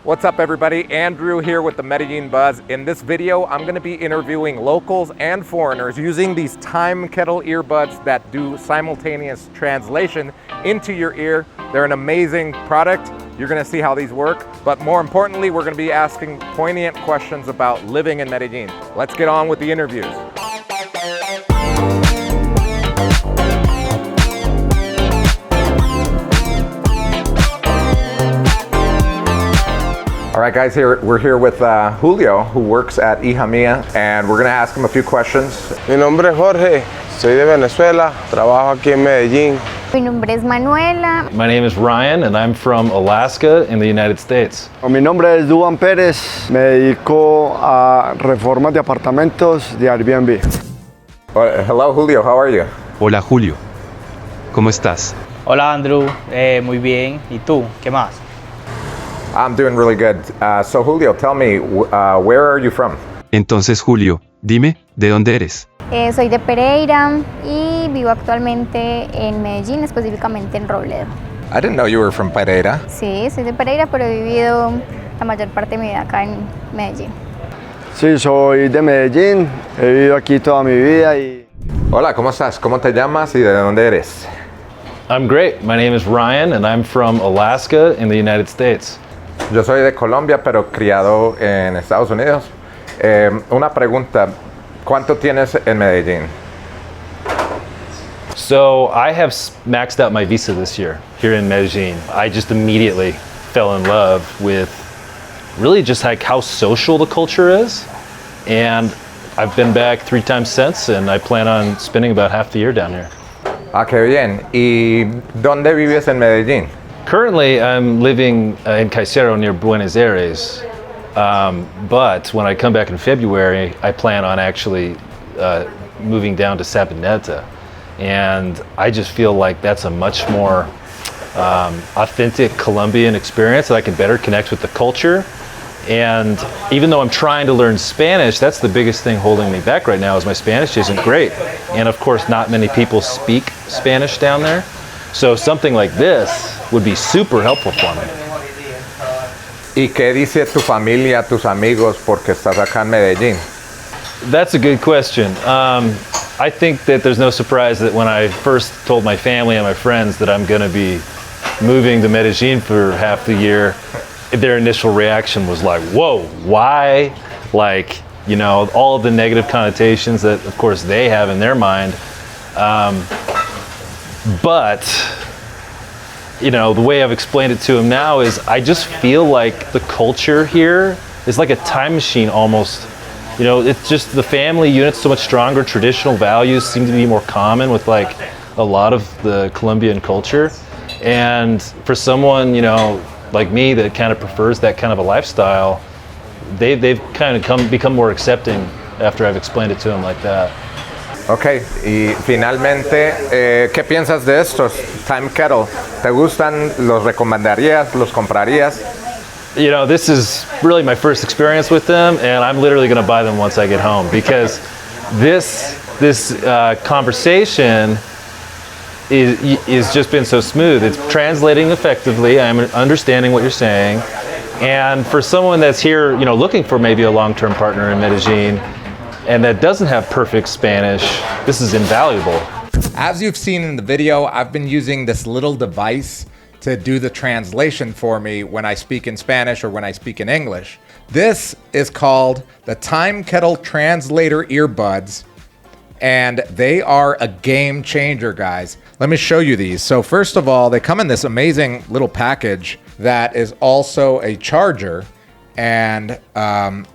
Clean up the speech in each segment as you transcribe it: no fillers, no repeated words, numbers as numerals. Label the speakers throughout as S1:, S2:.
S1: What's up everybody? Andrew here with the Medellin Buzz. In this video, I'm gonna be interviewing locals and foreigners using these Time Kettle earbuds that do simultaneous translation into your ear. They're an amazing product. You're gonna see how these work. But more importantly, we're gonna be asking poignant questions about living in Medellin. Let's get on with the interviews. All right, guys, we're here with Julio, who works at Hija Mía, and we're gonna ask him a few questions.
S2: Mi nombre es Jorge, soy de Venezuela, trabajo aquí en Medellín.
S3: Mi nombre es Manuela.
S4: My name is Ryan, and I'm from Alaska in the United States.
S5: Mi nombre es Duan Pérez, me dedico a reformas de apartamentos de Airbnb.
S1: Hello, Julio, how are you?
S6: Hola Julio, ¿cómo estás?
S7: Hola Andrew, muy bien. ¿Y tú? ¿Qué más?
S1: I'm doing really good. So Julio, tell me, where are you from?
S6: Entonces Julio, dime, ¿de dónde eres?
S3: Soy de Pereira y vivo actualmente en Medellín, específicamente en Robledo.
S1: I didn't know you were from Pereira.
S3: Sí, soy de Pereira, pero he vivido la mayor parte de mi vida acá en Medellín.
S5: Sí, soy de Medellín, he vivido aquí toda mi vida y...
S1: Hola, ¿cómo estás? ¿Cómo te llamas y de dónde eres?
S4: I'm great. My name is Ryan, and I'm from Alaska in the United States.
S1: Yo soy de Colombia, pero criado en Estados Unidos. Una pregunta, ¿cuánto tienes en Medellín?
S4: So I have maxed out my visa this year here in Medellin. I just immediately fell in love with really just like how social the culture is. And I've been back 3 times since, and I plan on spending about half the year down here.
S1: Ah, qué bien. ¿Y dónde vives en Medellín?
S4: Currently, I'm living in Caicedo near Buenos Aires, but when I come back in February, I plan on actually moving down to Sabaneta, and I just feel like that's a much more authentic Colombian experience that I can better connect with the culture. And even though I'm trying to learn Spanish, that's the biggest thing holding me back right now is my Spanish isn't great. And of course, not many people speak Spanish down there. So something like this would be super helpful for me.
S1: ¿Y qué dice tu familia, tus amigos, porque estás acá en Medellín?
S4: That's a good question. I think that there's no surprise that when I first told my family and my friends that I'm going to be moving to Medellin for half the year, their initial reaction was like, whoa, why? Like, you know, all of the negative connotations that, of course, they have in their mind. But, you know, the way I've explained it to him now is I just feel like the culture here is like a time machine almost. You know, it's just the family unit's so much stronger. Traditional values seem to be more common with like a lot of the Colombian culture. And for someone, you know, like me that kind of prefers that kind of a lifestyle, they've kind of become more accepting after I've explained it to them like that.
S1: Ok, y finalmente, ¿qué piensas de estos Time Kettle? ¿Te gustan? ¿Los recomendarías? ¿Los comprarías?
S4: You know, this is really my first experience with them, and I'm literally going to buy them once I get home because this conversation is just been so smooth. It's translating effectively. I'm understanding what you're saying, and for someone that's here, you know, looking for maybe a long-term partner in Medellin, and that doesn't have perfect Spanish, this is invaluable.
S1: As you've seen in the video, I've been using this little device to do the translation for me when I speak in Spanish or when I speak in English. This is called the Time Kettle Translator Earbuds, and they are a game changer, guys. Let me show you these. So first of all, they come in this amazing little package that is also a charger, and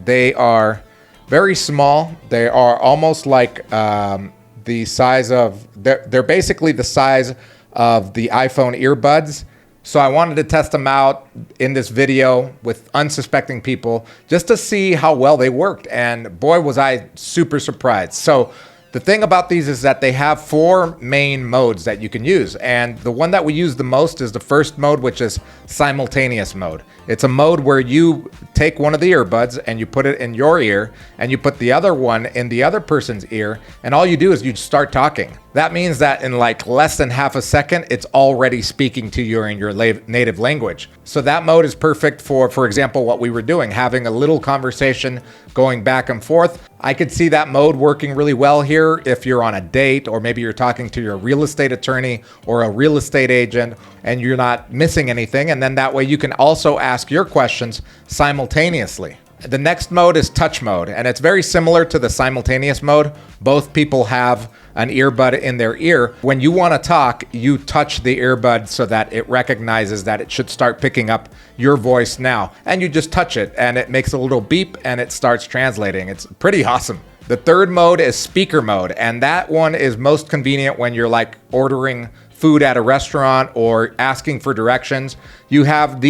S1: they are very small. They are almost like the size of, they're basically the size of the iPhone earbuds. So I wanted to test them out in this video with unsuspecting people just to see how well they worked. And boy, was I super surprised. So the thing about these is that they have 4 main modes that you can use. And the one that we use the most is the first mode, which is simultaneous mode. It's a mode where you take one of the earbuds and you put it in your ear and you put the other one in the other person's ear, and all you do is you start talking. That means that in like less than half a second, it's already speaking to you in your native language. So that mode is perfect for example, what we were doing, having a little conversation going back and forth. I could see that mode working really well here if you're on a date, or maybe you're talking to your real estate attorney or a real estate agent and you're not missing anything. And then that way you can also ask your questions simultaneously. The next mode is touch mode, and it's very similar to the simultaneous mode. Both people have an earbud in their ear. When you want to talk, you touch the earbud so that it recognizes that it should start picking up your voice now. And you just touch it and it makes a little beep and it starts translating. It's pretty awesome. The third mode is speaker mode, and that one is most convenient when you're like ordering food at a restaurant or asking for directions. You have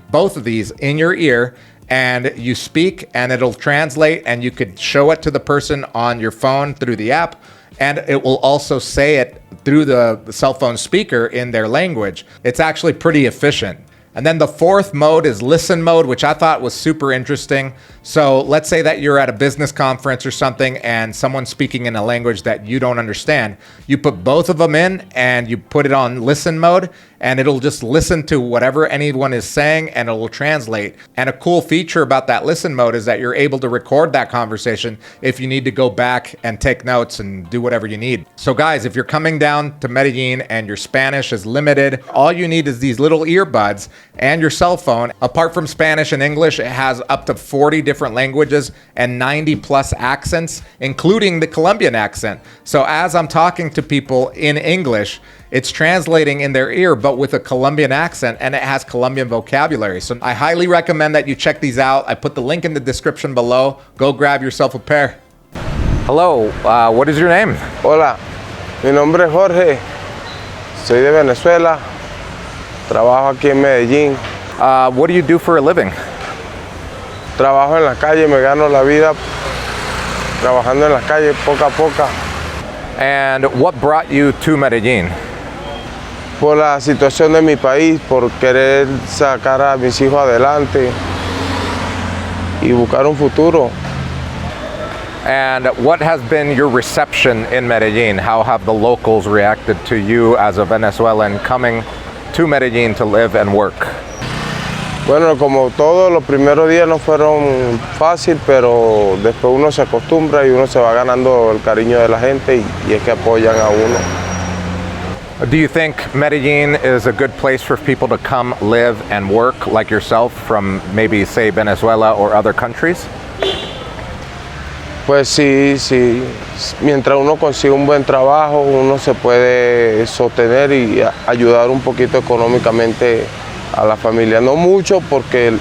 S1: both of these in your ear, and you speak and it'll translate, and you could show it to the person on your phone through the app, and it will also say it through the cell phone speaker in their language. It's actually pretty efficient. And then the fourth mode is listen mode, which I thought was super interesting. So let's say that you're at a business conference or something and someone's speaking in a language that you don't understand. You put both of them in and you put it on listen mode, and it'll just listen to whatever anyone is saying and it will translate. And a cool feature about that listen mode is that you're able to record that conversation if you need to go back and take notes and do whatever you need. So guys, if you're coming down to Medellin and your Spanish is limited, all you need is these little earbuds and your cell phone. Apart from Spanish and English, it has up to 40 different languages and 90 plus accents, including the Colombian accent. So as I'm talking to people in English, it's translating in their ear, but with a Colombian accent, and it has Colombian vocabulary. So I highly recommend that you check these out. I put the link in the description below. Go grab yourself a pair. Hello, what is your name?
S2: Hola, mi nombre es Jorge, soy de Venezuela, trabajo aquí en Medellín.
S1: What do you do for a living?
S2: Trabajo en la calle, me gano la vida trabajando en la calle poco a poco.
S1: And what brought you to Medellin?
S2: Por la situación de mi país, por querer sacar a mis hijos adelante y buscar un futuro.
S1: And what has been your reception in Medellin? How have the locals reacted to you as a Venezuelan coming to Medellin to live and work?
S2: Bueno, como todo, los primeros días no fueron fácil, pero después uno se acostumbra y uno se va ganando el cariño de la gente y es que apoyan a uno.
S1: Do you think Medellin is a good place for people to come live and work like yourself from maybe, say, Venezuela or other countries?
S2: Pues sí, sí. Mientras uno consigue un buen trabajo, uno se puede sostener y ayudar un poquito económicamente a la familia. No mucho, porque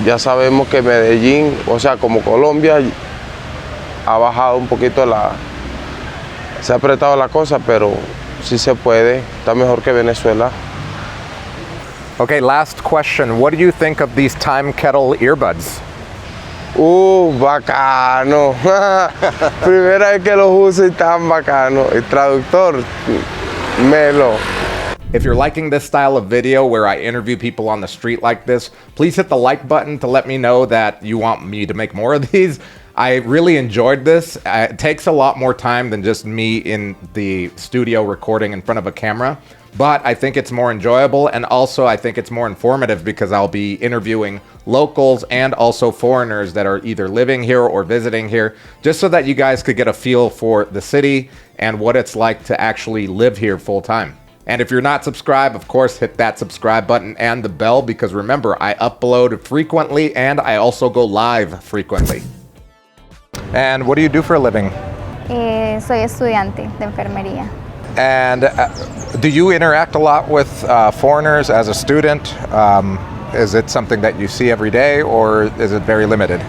S2: ya sabemos que Medellín, o sea, como Colombia, ha bajado un poquito se ha apretado la cosa, pero sí se puede, está mejor que Venezuela.
S1: Okay, last question. What do you think of these Time Kettle earbuds?
S2: Bacano. Primera vez que los uso y tan bacano. El traductor, Melo.
S1: If you're liking this style of video where I interview people on the street like this, please hit the like button to let me know that you want me to make more of these. I really enjoyed this. It takes a lot more time than just me in the studio recording in front of a camera, but I think it's more enjoyable, and also I think it's more informative because I'll be interviewing locals and also foreigners that are either living here or visiting here, just so that you guys could get a feel for the city and what it's like to actually live here full time. And if you're not subscribed, of course, hit that subscribe button and the bell, because remember, I upload frequently and I also go live frequently. And what do you do for a living?
S3: Soy estudiante de enfermería.
S1: And do you interact a lot with foreigners as a student? Is it something that you see every day, or is it very limited?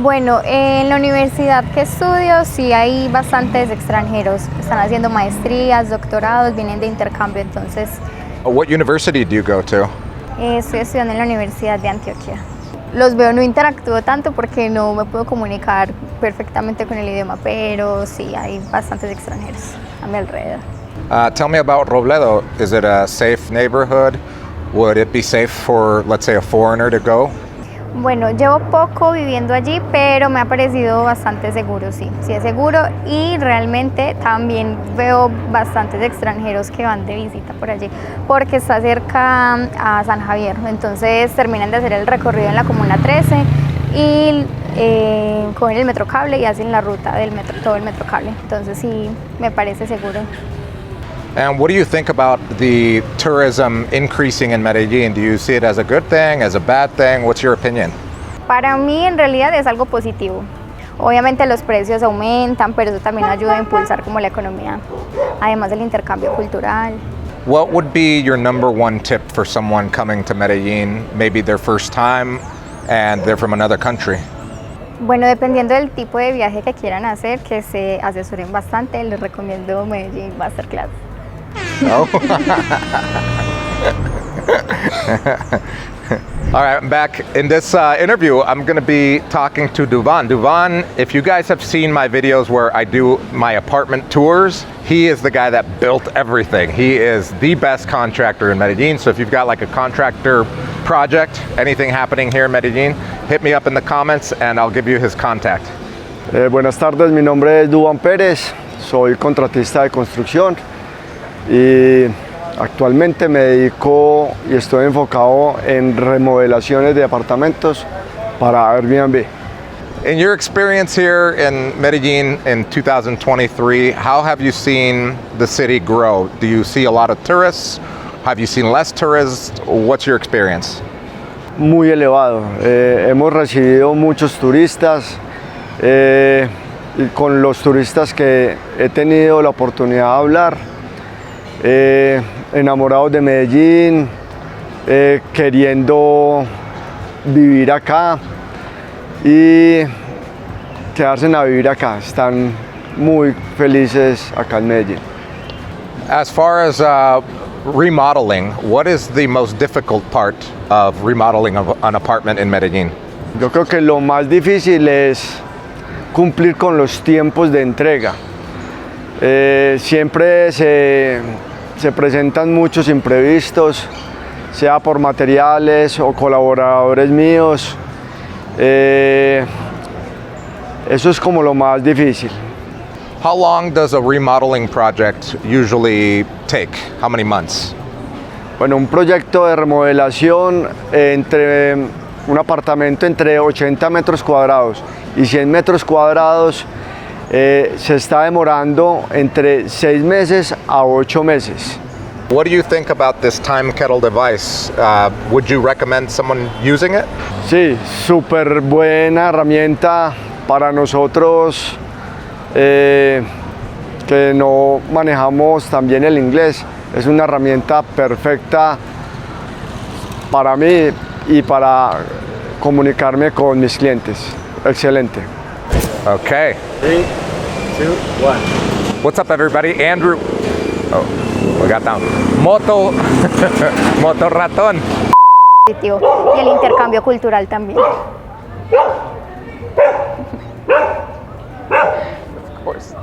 S3: Bueno, en la universidad que estudio sí hay bastantes extranjeros. Están haciendo maestrías, doctorados, vienen de intercambio, entonces...
S1: What university do you go to?
S3: Estoy estudiando en la Universidad de Antioquia. Los veo, no interactúo tanto porque no me puedo comunicar perfectamente con el idioma, pero sí hay bastantes extranjeros a mi alrededor.
S1: Tell me about Robledo. Is it a safe neighborhood? Would it be safe for, let's say, a foreigner to go?
S3: Bueno, llevo poco viviendo allí, pero me ha parecido bastante seguro, sí, sí es seguro y realmente también veo bastantes extranjeros que van de visita por allí, porque está cerca a San Javier, entonces terminan de hacer el recorrido en la Comuna 13 y cogen el metro cable y hacen la ruta del metro, todo el metro cable, entonces sí, me parece seguro.
S1: And what do you think about the tourism increasing in Medellin? Do you see it as a good thing, as a bad thing? What's your opinion?
S3: Para mí en realidad es algo positivo. Obviamente los precios aumentan, pero eso también ayuda a impulsar como la economía, además del intercambio cultural.
S1: What would be your number one tip for someone coming to Medellin, maybe their first time and they're from another country?
S3: Bueno, dependiendo del tipo de viaje que quieran hacer, que se asesoren bastante, les recomiendo Medellin Masterclass.
S1: Oh. All right, I'm back. In this interview, I'm going to be talking to Duvan. Duvan, if you guys have seen my videos where I do my apartment tours, he is the guy that built everything. He is the best contractor in Medellin. So if you've got like a contractor project, anything happening here in Medellin, hit me up in the comments and I'll give you his contact.
S5: Buenas tardes, mi nombre es Duvan Pérez, soy contratista de construcción y actualmente me dedico y estoy enfocado en remodelaciones de apartamentos para Airbnb.
S1: In your experience here in Medellin in 2023, how have you seen the city grow? Do you see a lot of tourists? Have you seen less tourists? What's your experience?
S5: Muy elevado. Hemos recibido muchos turistas y con los turistas que he tenido la oportunidad de hablar, enamorados de Medellín, queriendo vivir acá y quedarse a vivir acá. Están muy felices acá en Medellín.
S1: As far as remodeling, what is the most difficult part of remodeling an apartment in Medellin?
S5: Yo creo que lo más difícil es cumplir con los tiempos de entrega. Siempre se presentan muchos imprevistos, sea por materiales o colaboradores míos. Eso es como lo más difícil.
S1: How long does a remodeling project usually take? How many months?
S5: Bueno, un proyecto de remodelación entre un apartamento entre 80 metros cuadrados y 100 metros cuadrados se está demorando entre 6 meses a 8 meses.
S1: What do you think about this Time Kettle device? Would you recommend someone using it?
S5: Sí, súper buena herramienta para nosotros que no manejamos tan bien el inglés. Es una herramienta perfecta para mí y para comunicarme con mis clientes. Excelente.
S1: Okay.
S5: 3, 2, 1.
S1: What's up, everybody? Andrew. Oh, we got down. Moto. Moto ratón.
S3: Positivo. Y el intercambio cultural también.
S1: Of course.